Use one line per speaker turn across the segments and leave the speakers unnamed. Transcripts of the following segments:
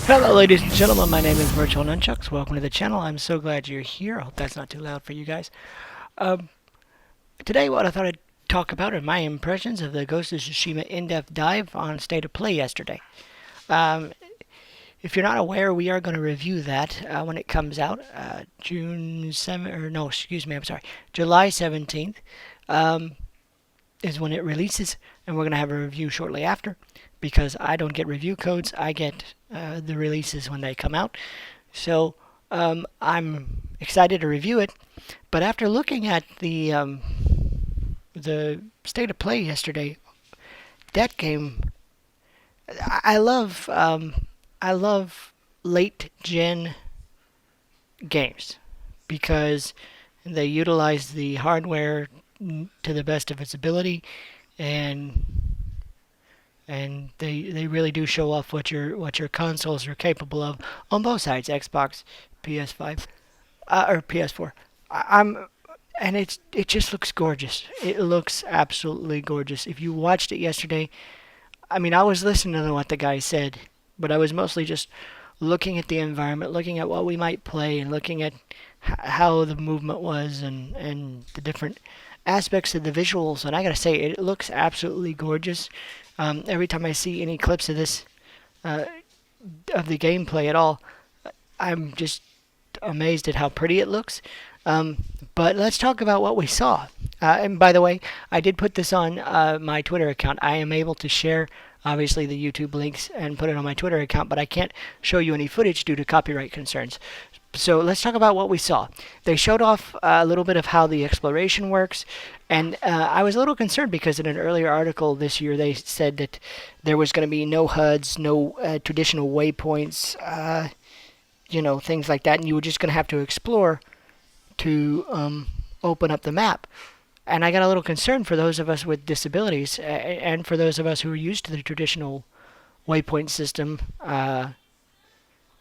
Hello ladies and gentlemen, my name is VirtualNunchucks. Welcome to the channel. I'm so glad you're here. I hope that's not too loud for you guys. Um, Today what I thought I'd talk about are my impressions of the Ghost of Tsushima in-depth dive on State of Play yesterday. Um, if you're not aware, we are going to review that when it comes out, June 7th, or no, excuse me, I'm sorry, July 17th is when it releases, and we're going to have a review shortly after because I don't get review codes. I get the releases when they come out. So I'm excited to review it. But after looking at the state of play yesterday, that game, I love I love late gen games because they utilize the hardware to the best of its ability, and they really do show off what your consoles are capable of on both sides, Xbox, PS5, or PS4. I'm and it just looks gorgeous. It looks absolutely gorgeous. If you watched it yesterday, I mean, I was listening to what the guy said, but I was mostly just looking at the environment, looking at what we might play, and looking at how the movement was and the different aspects of the visuals. And I gotta say, it looks absolutely gorgeous. Every time I see any clips of this, uh, of the gameplay at all, I'm just amazed at how pretty it looks. Um, but let's talk about what we saw. And by the way, I did put this on my Twitter account. I am able to share, obviously, the YouTube links and put it on my Twitter account, but I can't show you any footage due to copyright concerns. So let's talk about what we saw. They showed off a little bit of how the exploration works, and I was a little concerned because in an earlier article this year they said that there was going to be no HUDs, no traditional waypoints, things like that, and you were just going to have to explore to open up the map. And I got a little concerned for those of us with disabilities and for those of us who are used to the traditional waypoint system.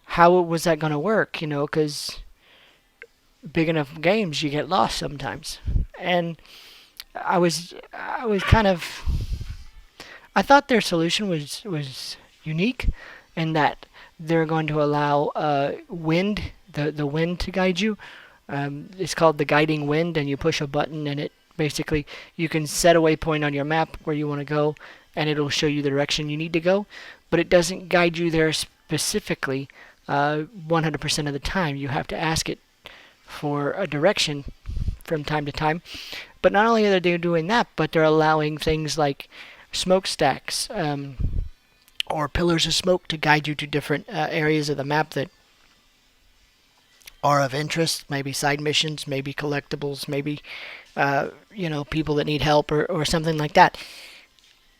How was that going to work? Because big enough games, you get lost sometimes. And I was kind of, I thought their solution was unique in that they're going to allow wind, the wind to guide you. It's called the guiding wind, and you push a button, and it basically you can set a waypoint on your map where you want to go, and it'll show you the direction you need to go. But it doesn't guide you there specifically 100% of the time. You have to ask it for a direction from time to time. But not only are they doing that, but they're allowing things like smokestacks or pillars of smoke to guide you to different areas of the map that are of interest, maybe side missions, maybe collectibles, maybe people that need help or something like that.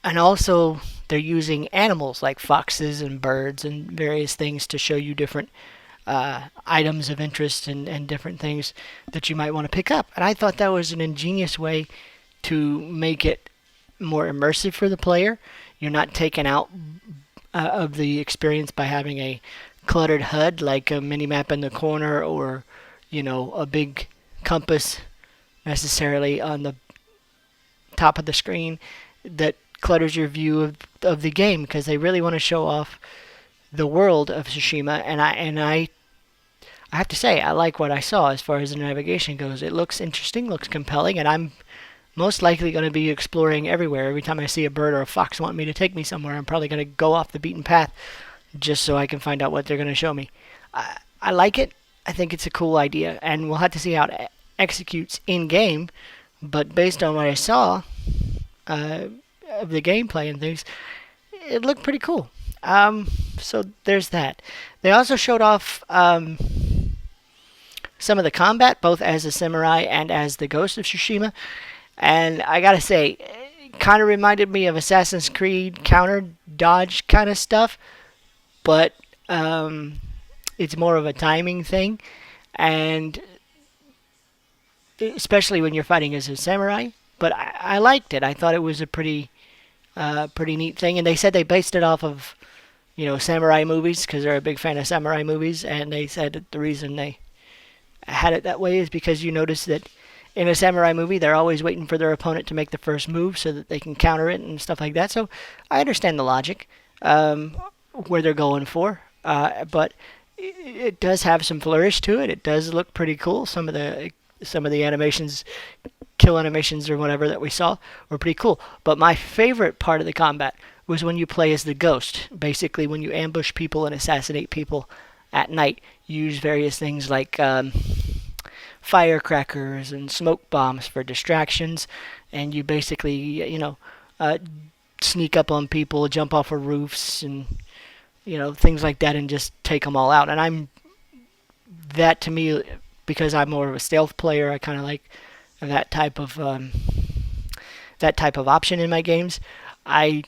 And also they're using animals like foxes and birds and various things to show you different items of interest and different things that you might want to pick up. And I thought that was an ingenious way to make it more immersive for the player. You're not taken out of the experience by having a cluttered HUD like a mini map in the corner or a big compass necessarily on the top of the screen that clutters your view of the game, because they really want to show off the world of Tsushima. And I have to say, I like what I saw as far as the navigation goes. It looks interesting, looks compelling, and I'm most likely going to be exploring everywhere. Every time I see a bird or a fox wanting me to take me somewhere, I'm probably going to go off the beaten path just so I can find out what they're going to show me. I like it. I think it's a cool idea, and we'll have to see how it executes in game. But based on what I saw of the gameplay and things, it looked pretty cool. So there's that. They also showed off some of the combat, both as a samurai and as the Ghost of Tsushima. And I gotta say, it kind of reminded me of Assassin's Creed counter dodge kind of stuff, but it's more of a timing thing, and especially when you're fighting as a samurai. But I liked it. I thought it was a pretty neat thing, and they said they based it off of samurai movies because they're a big fan of samurai movies, and they said that the reason they had it that way is because you notice that in a samurai movie they're always waiting for their opponent to make the first move so that they can counter it and stuff like that. So I understand the logic where they're going for. but it does have some flourish to it. It does look pretty cool. Some of the animations, kill animations or whatever that we saw, were pretty cool. But my favorite part of the combat was when you play as the ghost. Basically, when you ambush people and assassinate people at night, you use various things like firecrackers and smoke bombs for distractions, and you basically, sneak up on people, jump off of roofs, and things like that, and just take them all out. And that to me, because I'm more of a stealth player, I kind of like that type of option in my games. I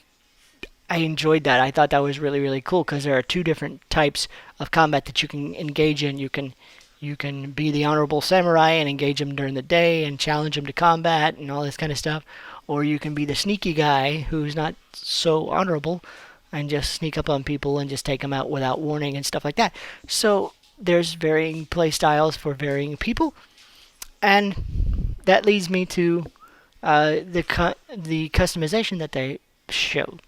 I enjoyed that. I thought that was really really cool because there are two different types of combat that you can engage in. You can be the honorable samurai and engage them during the day and challenge them to combat and all this kind of stuff, or you can be the sneaky guy who's not so honorable and just sneak up on people and just take them out without warning and stuff like that. So there's varying play styles for varying people, and that leads me to the customization that they showed.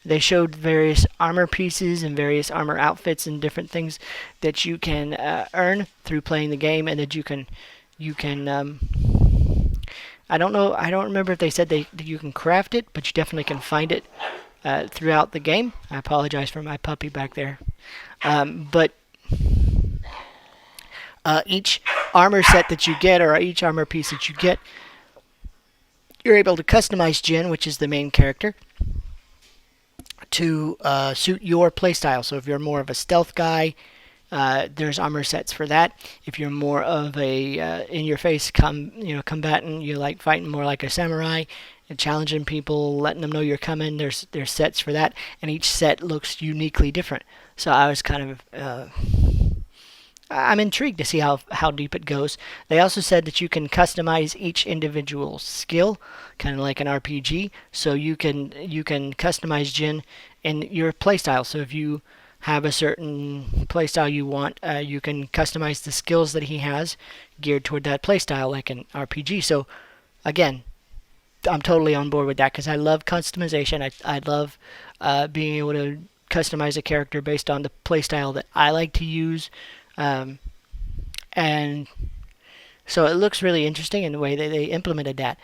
They showed various armor pieces and various armor outfits and different things that you can earn through playing the game, and that you can. I don't know. I don't remember if they said that you can craft it, but you definitely can find it throughout the game. I apologize for my puppy back there, but each armor set that you get, or each armor piece that you get, you're able to customize Jin, which is the main character, to suit your playstyle. So if you're more of a stealth guy, there's armor sets for that. If you're more of a in-your-face combatant, you like fighting more like a samurai and challenging people, letting them know you're coming. There's sets for that, and each set looks uniquely different. So I was kind of I'm intrigued to see how deep it goes. They also said that you can customize each individual skill, kind of like an RPG. So you can customize Jin in your playstyle. So if you have a certain playstyle you want, you can customize the skills that he has geared toward that playstyle, like an RPG. So again, I'm totally on board with that because I love customization. I love being able to customize a character based on the playstyle that I like to use. And so it looks really interesting in the way that they implemented that.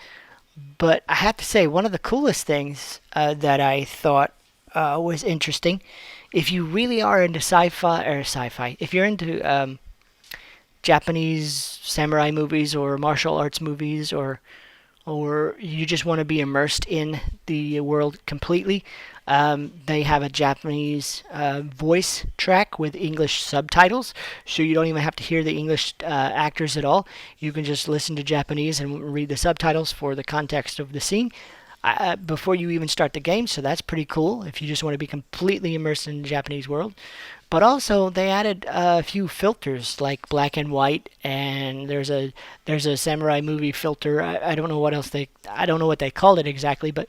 But I have to say, one of the coolest things that I thought was interesting, if you really are into sci-fi, if you're into Japanese samurai movies or martial arts movies, or you just want to be immersed in the world completely, they have a Japanese voice track with English subtitles, so you don't even have to hear the English actors at all. You can just listen to Japanese and read the subtitles for the context of the scene before you even start the game, so that's pretty cool if you just want to be completely immersed in the Japanese world. But also they added a few filters like black and white, and there's a samurai movie filter. I don't know what else I don't know what they called it exactly, but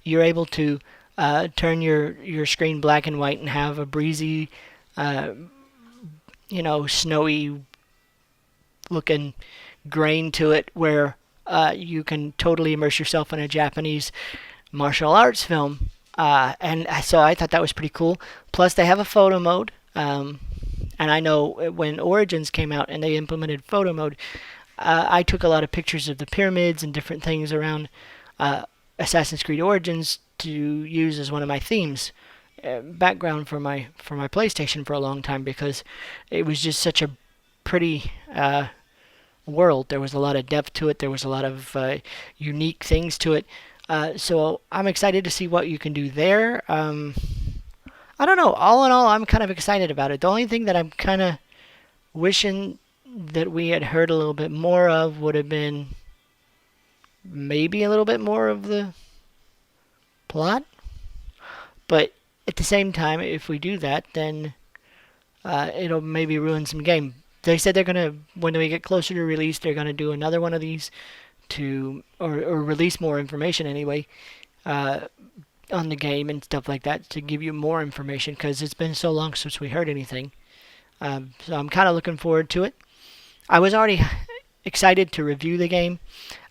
you're able to turn your screen black and white and have a breezy, snowy looking grain to it, where you can totally immerse yourself in a Japanese martial arts film. And so I thought that was pretty cool. Plus, they have a photo mode. And I know when Origins came out and they implemented photo mode, I took a lot of pictures of the pyramids and different things around Assassin's Creed Origins to use as one of my themes, background for my PlayStation for a long time, because it was just such a pretty world. There was a lot of depth to it. There was a lot of unique things to it. So I'm excited to see what you can do there. I don't know. All in all, I'm kind of excited about it. The only thing that I'm kind of wishing that we had heard a little bit more of would have been maybe a little bit more of the plot. But at the same time, if we do that, then it'll maybe ruin some game. They said they're going to, when we get closer to release, they're going to do another one of these or release more information anyway, on the game and stuff like that, to give you more information, because it's been so long since we heard anything. So I'm kind of looking forward to it. I was already excited to review the game.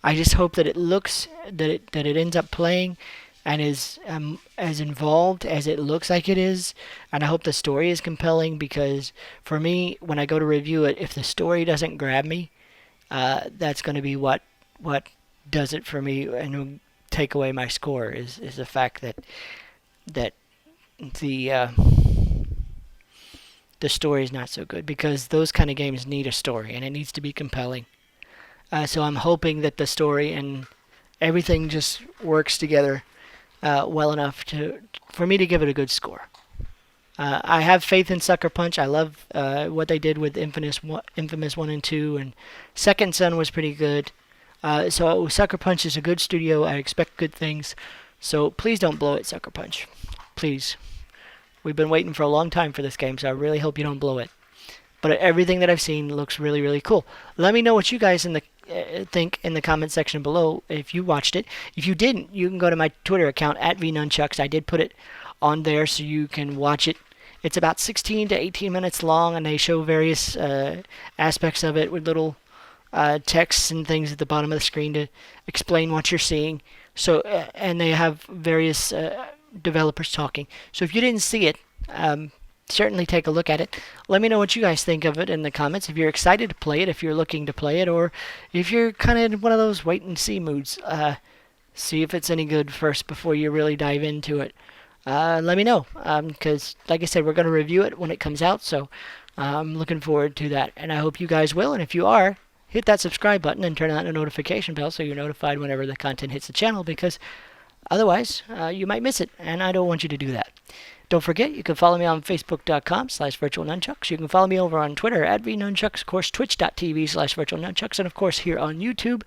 I just hope that it ends up playing and is as involved as it looks like it is. And I hope the story is compelling, because for me, when I go to review it, if the story doesn't grab me, that's going to be what does it for me and will take away my score. Is the fact that the uh, the story is not so good, because those kind of games need a story and it needs to be compelling. So I'm hoping that the story and everything just works together well enough for me to give it a good score. I have faith in Sucker Punch. I love what they did with Infamous 1 and 2, and Second Son was pretty good. So Sucker Punch is a good studio. I expect good things. So please don't blow it, Sucker Punch. Please. We've been waiting for a long time for this game, so I really hope you don't blow it. But everything that I've seen looks really, really cool. Let me know what you guys think in the comment section below if you watched it. If you didn't, you can go to my Twitter account at VNunchucks. I did put it on there so you can watch it. It's about 16 to 18 minutes long, and they show various aspects of it with little texts and things at the bottom of the screen to explain what you're seeing. So, and they have various developers talking. So if you didn't see it, certainly take a look at it. Let me know what you guys think of it in the comments. If you're excited to play it, if you're looking to play it, or if you're kind of in one of those wait and see moods. See if it's any good first before you really dive into it. Let me know, because like I said, we're going to review it when it comes out, so I'm looking forward to that, and I hope you guys will. And if you are, hit that subscribe button and turn on the notification bell so you're notified whenever the content hits the channel, because otherwise you might miss it, and I don't want you to do that. Don't forget, you can follow me on Facebook.com/VirtualNunchucks. You can follow me over on Twitter at VNunchucks, of course, Twitch.tv/VirtualNunchucks, and of course here on YouTube,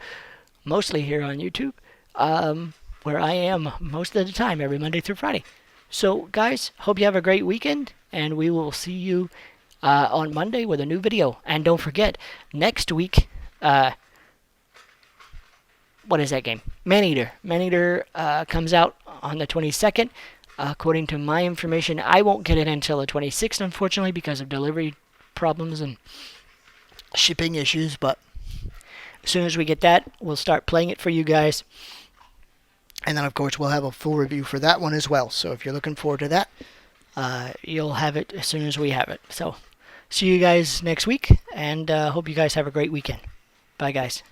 mostly here on YouTube, where I am most of the time, every Monday through Friday. So, guys, hope you have a great weekend, and we will see you on Monday with a new video. And don't forget, next week, what is that game? Maneater. Maneater comes out on the 22nd. According to my information, I won't get it until the 26th, unfortunately, because of delivery problems and shipping issues. But as soon as we get that, we'll start playing it for you guys. And then, of course, we'll have a full review for that one as well. So if you're looking forward to that, you'll have it as soon as we have it. So see you guys next week, and hope you guys have a great weekend. Bye, guys.